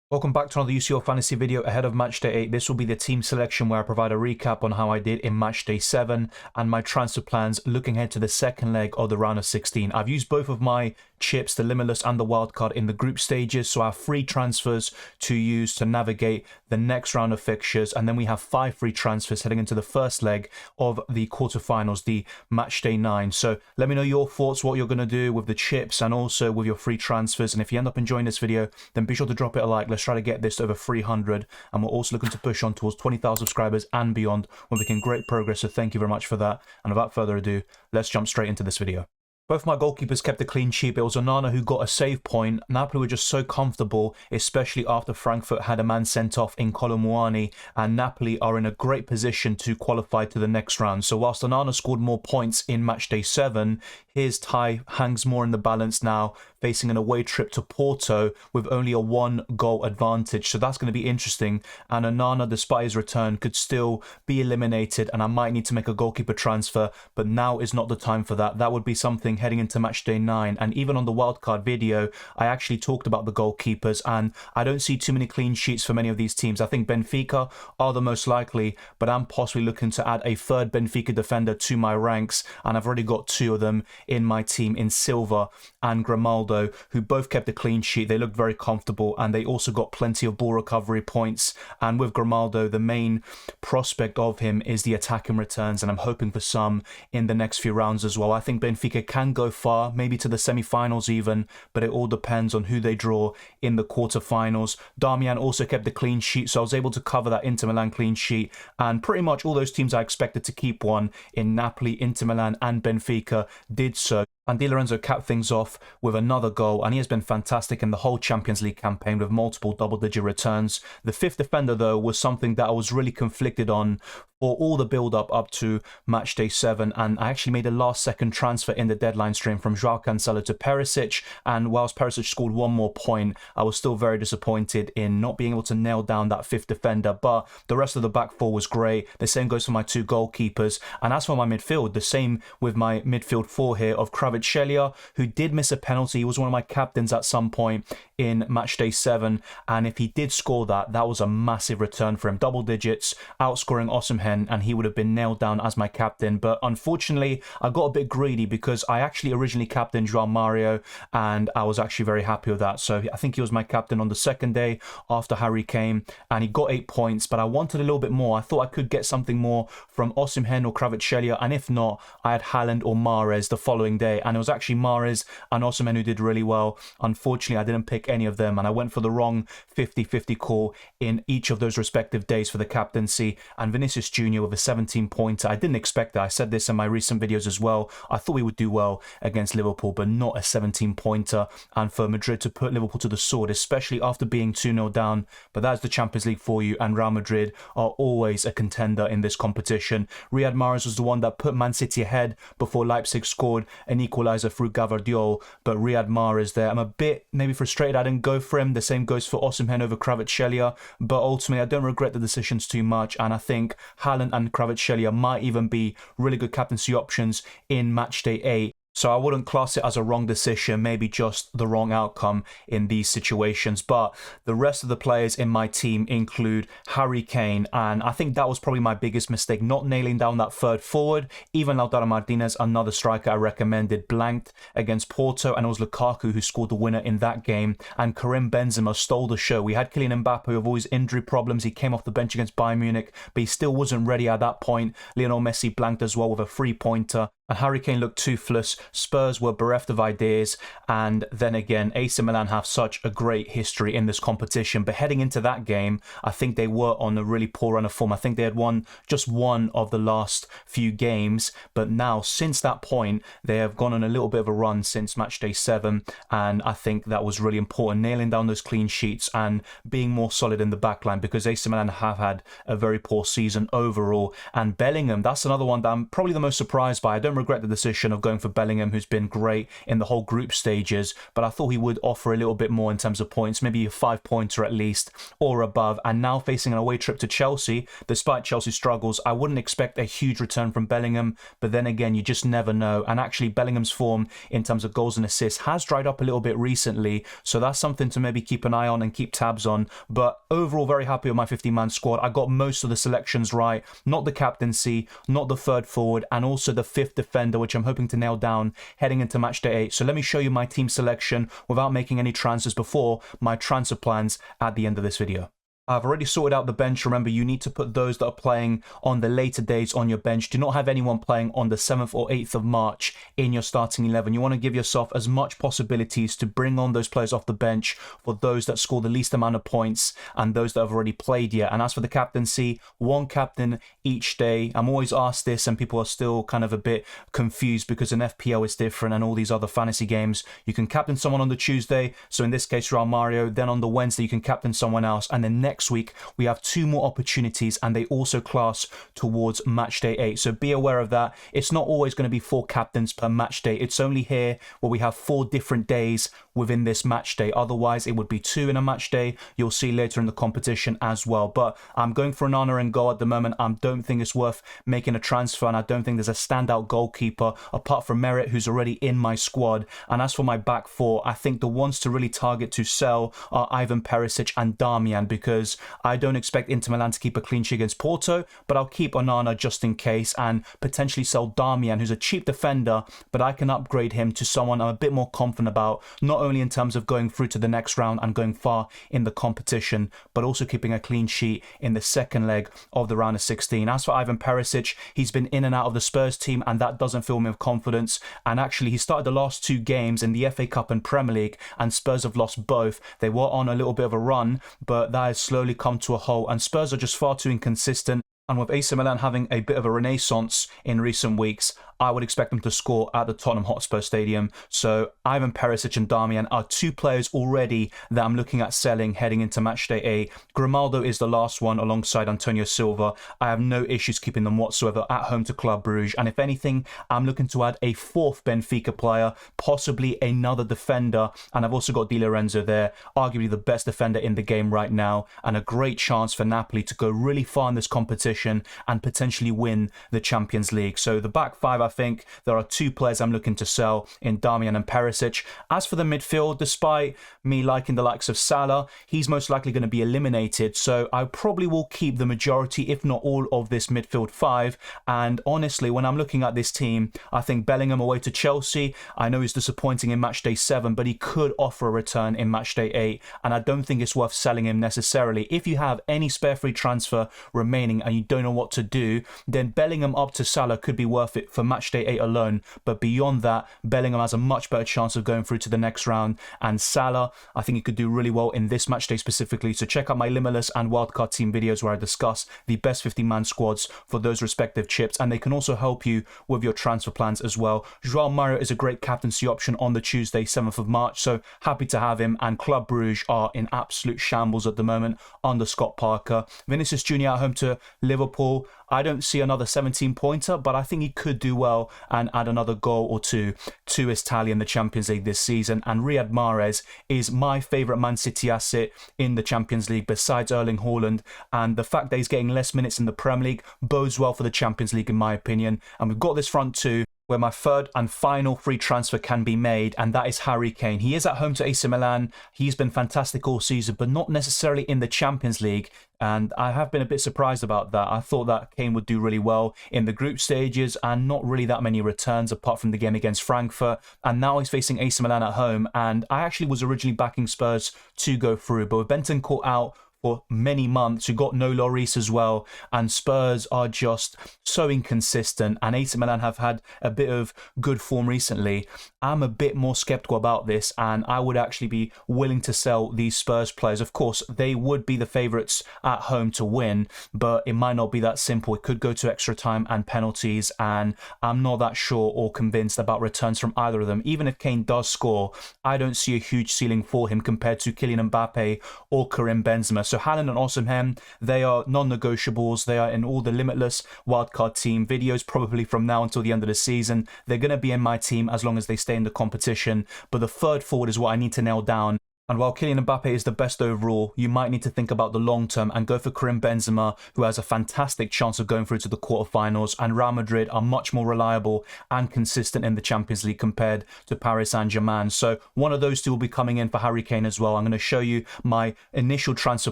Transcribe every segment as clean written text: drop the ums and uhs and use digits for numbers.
Welcome back to another UCL Fantasy video ahead of Matchday 8. This will be the team selection where I provide a recap on how I did in Matchday 7 and my transfer plans looking ahead to the second leg of the round of 16. I've used both of my chips, the Limitless and the Wildcard, in the group stages, so I have 3 transfers to use to navigate the next round of fixtures, and then we have 5 free transfers heading into the first leg of the quarterfinals, the Matchday 9. So let me know your thoughts, what you're going to do with the chips and also with your free transfers, and if you end up enjoying this video, then be sure to drop it a like. Let's try to get this to over 300, and we're also looking to push on towards 20,000 subscribers and beyond. We're making great progress, so thank you very much for that. And without further ado, let's jump straight into this video. Both my goalkeepers kept a clean sheet. It was Onana who got a save point. Napoli were just so comfortable, especially after Frankfurt had a man sent off in Kolo Muani, and Napoli are in a great position to qualify to the next round. So whilst Onana scored more points in Matchday 7, his tie hangs more in the balance now, facing an away trip to Porto with only a 1-goal advantage. So that's going to be interesting. And Onana, despite his return, could still be eliminated, and I might need to make a goalkeeper transfer, but now is not the time for that. That would be something heading into Matchday 9. And even on the wildcard video, I actually talked about the goalkeepers, and I don't see too many clean sheets for many of these teams. I think Benfica are the most likely, but I'm possibly looking to add a third Benfica defender to my ranks, and I've already got 2 of them in my team in Silva and Grimaldo, who both kept a clean sheet. They looked very comfortable, and they also got plenty of ball recovery points. And with Grimaldo, the main prospect of him is the attacking returns, and I'm hoping for some in the next few rounds as well. I think Benfica can go far, maybe to the semi-finals even, but it all depends on who they draw in the quarter-finals. Darmian also kept the clean sheet, so I was able to cover that Inter Milan clean sheet, and pretty much all those teams I expected to keep one in Napoli, Inter Milan and Benfica did so. And Di Lorenzo capped things off with another goal, and he has been fantastic in the whole Champions League campaign with multiple double-digit returns. The 5th defender, though, was something that I was really conflicted on for all the build-up up to Matchday 7, and I actually made a last-second transfer in the deadline stream from Joao Cancelo to Perisic, and whilst Perisic scored 1 more point, I was still very disappointed in not being able to nail down that 5th defender, but the rest of the back 4 was great. The same goes for my 2 goalkeepers, and as for my midfield, the same with my midfield 4 here of Kvaratskhelia, who did miss a penalty. He was one of my captains at some point in Matchday 7, and if he did score that, that was a massive return for him. Double digits, outscoring Osimhen, and he would have been nailed down as my captain. But unfortunately, I got a bit greedy because I actually originally captained João Mario, and I was actually very happy with that. So I think he was my captain on the second day after Harry came, and he got 8 points, but I wanted a little bit more. I thought I could get something more from Osimhen or Kvaratskhelia, and if not, I had Haaland or Mahrez the following day, and it was actually Mahrez and Osimhen who did really well. Unfortunately, I didn't pick any of them, and I went for the wrong 50-50 call in each of those respective days for the captaincy. And Vinicius Jr. with a 17-pointer. I didn't expect that. I said this in my recent videos as well. I thought we would do well against Liverpool, but not a 17-pointer. And for Madrid to put Liverpool to the sword, especially after being 2-0 down. But that's the Champions League for you, and Real Madrid are always a contender in this competition. Riyad Mahrez was the one that put Man City ahead before Leipzig scored an equaliser through Gvardiol, but Riyad Mahrez there, I'm a bit maybe frustrated I didn't go for him. The same goes for Osimhen over Kvaratskhelia, but ultimately I don't regret the decisions too much, and I think Haaland and Kvaratskhelia might even be really good captaincy options in Matchday 8. So I wouldn't class it as a wrong decision, maybe just the wrong outcome in these situations. But the rest of the players in my team include Harry Kane, and I think that was probably my biggest mistake, not nailing down that third forward. Even Lautaro Martinez, another striker I recommended, blanked against Porto, and it was Lukaku who scored the winner in that game. And Karim Benzema stole the show. We had Kylian Mbappe with all his injury problems. He came off the bench against Bayern Munich, but he still wasn't ready at that point. Lionel Messi blanked as well with a 3-pointer. And Harry Kane looked toothless. Spurs were bereft of ideas, and then again, AC Milan have such a great history in this competition. But heading into that game, I think they were on a really poor run of form. I think they had won just 1 of the last few games, but now since that point, they have gone on a little bit of a run since Matchday 7, and I think that was really important, nailing down those clean sheets and being more solid in the backline, because AC Milan have had a very poor season overall. And Bellingham, that's another one that I'm probably the most surprised by. I don't don't regret the decision of going for Bellingham, who's been great in the whole group stages, but I thought he would offer a little bit more in terms of points, maybe a 5-pointer at least or above. And now facing an away trip to Chelsea, despite Chelsea's struggles, I wouldn't expect a huge return from Bellingham, but then again, you just never know. And actually, Bellingham's form in terms of goals and assists has dried up a little bit recently, so that's something to maybe keep an eye on and keep tabs on. But overall, very happy with my 50-man squad. I got most of the selections right, not the captaincy, not the third forward, and also the fifth defender, which I'm hoping to nail down heading into matchday 8. So let me show you my team selection without making any transfers before my transfer plans at the end of this video. I've already sorted out the bench. Remember, you need to put those that are playing on the later days on your bench. Do not have anyone playing on the 7th or 8th of March in your starting 11. You want to give yourself as much possibilities to bring on those players off the bench for those that score the least amount of points and those that have already played yet. And as for the captaincy, one captain each day. I'm always asked this and people are still kind of a bit confused because in FPL is different and all these other fantasy games. You can captain someone on the Tuesday. So in this case, Real Mario. Then on the Wednesday, you can captain someone else. And then next week we have 2 more opportunities and they also class towards matchday 8, so be aware of that. It's not always going to be 4 captains per match day. It's only here where we have 4 different days within this match day. Otherwise it would be 2 in a match day. You'll see later in the competition as well. But I'm going for Onana and goal at the moment. I don't think it's worth making a transfer, and I don't think there's a standout goalkeeper apart from Merit, who's already in my squad. And as for my back 4, I think the ones to really target to sell are Ivan Perisic and Damian, because I don't expect Inter Milan to keep a clean sheet against Porto, but I'll keep Onana just in case and potentially sell Damian, who's a cheap defender, but I can upgrade him to someone I'm a bit more confident about, not only in terms of going through to the next round and going far in the competition, but also keeping a clean sheet in the second leg of the round of 16. As for Ivan Perisic, he's been in and out of the Spurs team, and that doesn't fill me with confidence. And actually, he started the last 2 games in the FA Cup and Premier League, and Spurs have lost both. They were on a little bit of a run, but that has slowly come to a halt, and Spurs are just far too inconsistent. And with AC Milan having a bit of a renaissance in recent weeks, I would expect them to score at the Tottenham Hotspur Stadium. So Ivan Perisic and Damian are 2 players already that I'm looking at selling heading into matchday 8. Grimaldo is the last one alongside Antonio Silva. I have no issues keeping them whatsoever at home to Club Brugge. And if anything, I'm looking to add a 4th Benfica player, possibly another defender. And I've also got Di Lorenzo there, arguably the best defender in the game right now, and a great chance for Napoli to go really far in this competition and potentially win the Champions League. So the back 5, I think there are 2 players I'm looking to sell in Damian and Perisic. As for the midfield, despite me liking the likes of Salah, he's most likely going to be eliminated, so I probably will keep the majority, if not all, of this midfield 5. And honestly, when I'm looking at this team, I think Bellingham away to Chelsea, I know he's disappointing in matchday 7, but he could offer a return in matchday 8, and I don't think it's worth selling him necessarily. If you have any spare free transfer remaining and you don't know what to do, then Bellingham up to Salah could be worth it for matchday 8 alone. But beyond that, Bellingham has a much better chance of going through to the next round, and Salah, I think he could do really well in this matchday specifically. So check out my Limitless and Wildcard team videos where I discuss the best 50-man squads for those respective chips, and they can also help you with your transfer plans as well. João Mario is a great captaincy option on the Tuesday 7th of March, so happy to have him. And Club Brugge are in absolute shambles at the moment under Scott Parker. Vinicius Jr. at home to Liverpool, I don't see another 17-pointer, but I think he could do well and add another goal or 2 to his tally in the Champions League this season. And Riyad Mahrez is my favourite Man City asset in the Champions League besides Erling Haaland, and the fact that he's getting less minutes in the Premier League bodes well for the Champions League in my opinion. And we've got this front 2 where my 3rd and final free transfer can be made, and that is Harry Kane. He is at home to AC Milan. He's been fantastic all season, but not necessarily in the Champions League, and I have been a bit surprised about that. I thought that Kane would do really well in the group stages and not really that many returns apart from the game against Frankfurt, and now he's facing AC Milan at home, and I actually was originally backing Spurs to go through, but with Bentancur out for many months, you got no Lloris as well, and Spurs are just so inconsistent, and AC Milan have had a bit of good form recently. I'm a bit more skeptical about this, and I would actually be willing to sell these Spurs players. Of course, they would be the favourites at home to win, but it might not be that simple. It could go to extra time and penalties, and I'm not that sure or convinced about returns from either of them. Even if Kane does score, I don't see a huge ceiling for him compared to Kylian Mbappe or Karim Benzema. So Haaland and Osimhen, they are non-negotiables. They are in all the Limitless wildcard team videos, probably from now until the end of the season. They're going to be in my team as long as they stay in the competition. But the third forward is what I need to nail down. And while Kylian Mbappe is the best overall, you might need to think about the long term and go for Karim Benzema, who has a fantastic chance of going through to the quarterfinals, and Real Madrid are much more reliable and consistent in the Champions League compared to Paris Saint-Germain. So one of those two will be coming in for Harry Kane as well. I'm going to show you my initial transfer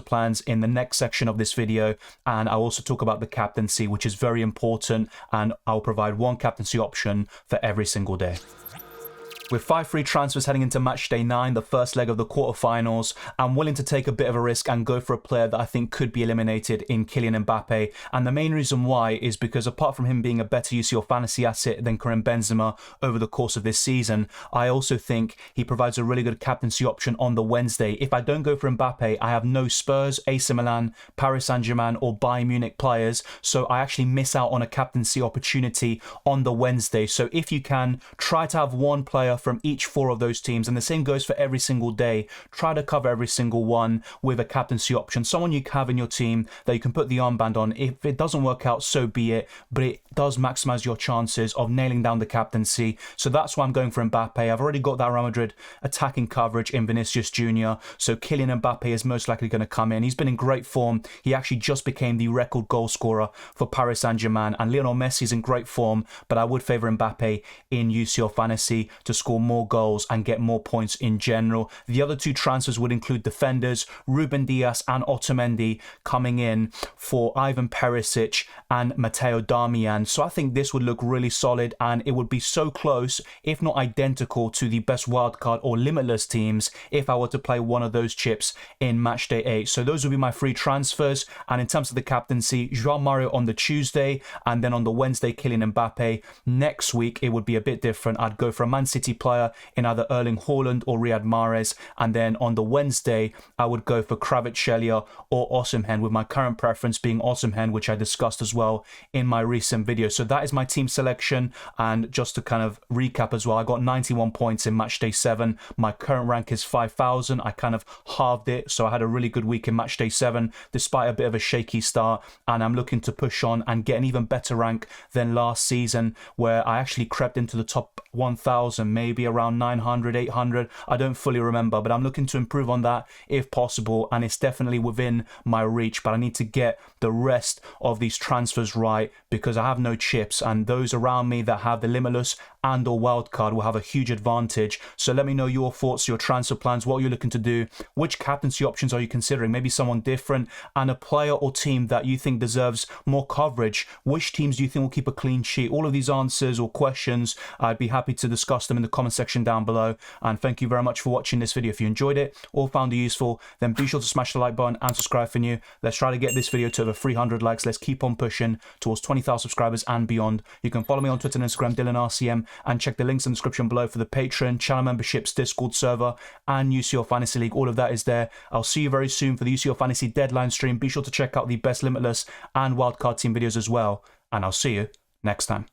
plans in the next section of this video, and I'll also talk about the captaincy, which is very important, and I'll provide one captaincy option for every single day. With 5 free transfers heading into Matchday 9, the first leg of the quarterfinals, I'm willing to take a bit of a risk and go for a player that I think could be eliminated in Kylian Mbappe. And the main reason why is because apart from him being a better UCL Fantasy asset than Karim Benzema over the course of this season, I also think he provides a really good captaincy option on the Wednesday. If I don't go for Mbappe, I have no Spurs, AC Milan, Paris Saint-Germain or Bayern Munich players, so I actually miss out on a captaincy opportunity on the Wednesday. So if you can, try to have one player from each 4 of those teams, and the same goes for every single day. Try to cover every single one with a captaincy option, someone you have in your team that you can put the armband on. If it doesn't work out, so be it, but it does maximize your chances of nailing down the captaincy. So that's why I'm going for Mbappe. I've already got that Real Madrid attacking coverage in Vinicius Jr., so Kylian Mbappe is most likely going to come in. He's been in great form. He actually just became the record goal scorer for Paris Saint-Germain, and Lionel Messi is in great form, but I would favour Mbappe in UCL Fantasy to score more goals and get more points in general. The other 2 transfers would include defenders, Ruben Dias and Otamendi, coming in for Ivan Perisic and Matteo Darmian. So I think this would look really solid, and it would be so close, if not identical, to the best wildcard or limitless teams if I were to play one of those chips in Matchday 8. So those would be my 3 transfers. And in terms of the captaincy, João Mario on the Tuesday, and then on the Wednesday, Kylian Mbappe. Next week, it would be a bit different. I'd go for a Man City player in either Erling Haaland or Riyad Mahrez, and then on the Wednesday I would go for Kvaratskhelia or Osimhen, with my current preference being Osimhen, which I discussed as well in my recent video. So that is my team selection, and just to kind of recap as well, I got 91 points in Matchday 7. My current rank is 5,000. I kind of halved it, so I had a really good week in Matchday 7 despite a bit of a shaky start, and I'm looking to push on and get an even better rank than last season, where I actually crept into the top 1,000, maybe around 900, 800. I don't fully remember, but I'm looking to improve on that if possible, and it's definitely within my reach. But I need to get the rest of these transfers right because I have no chips, and those around me that have the Limitless and or wildcard will have a huge advantage. So let me know your thoughts, your transfer plans, what you're looking to do, which captaincy options are you considering, maybe someone different, and a player or team that you think deserves more coverage. Which teams do you think will keep a clean sheet? All of these answers or questions, I'd be happy to discuss them in the comment section down below. And thank you very much for watching this video. If you enjoyed it or found it useful, then be sure to smash the like button and subscribe for new. Let's try to get this video to over 300 likes. Let's keep on pushing towards 20,000 subscribers and beyond. You can follow me on Twitter and Instagram, DylanRCM, and check the links in the description below for the Patreon, channel memberships, Discord server, and UCL Fantasy League. All of that is there. I'll see you very soon for the UCL Fantasy deadline stream. Be sure to check out the best Limitless and wildcard team videos as well, and I'll see you next time.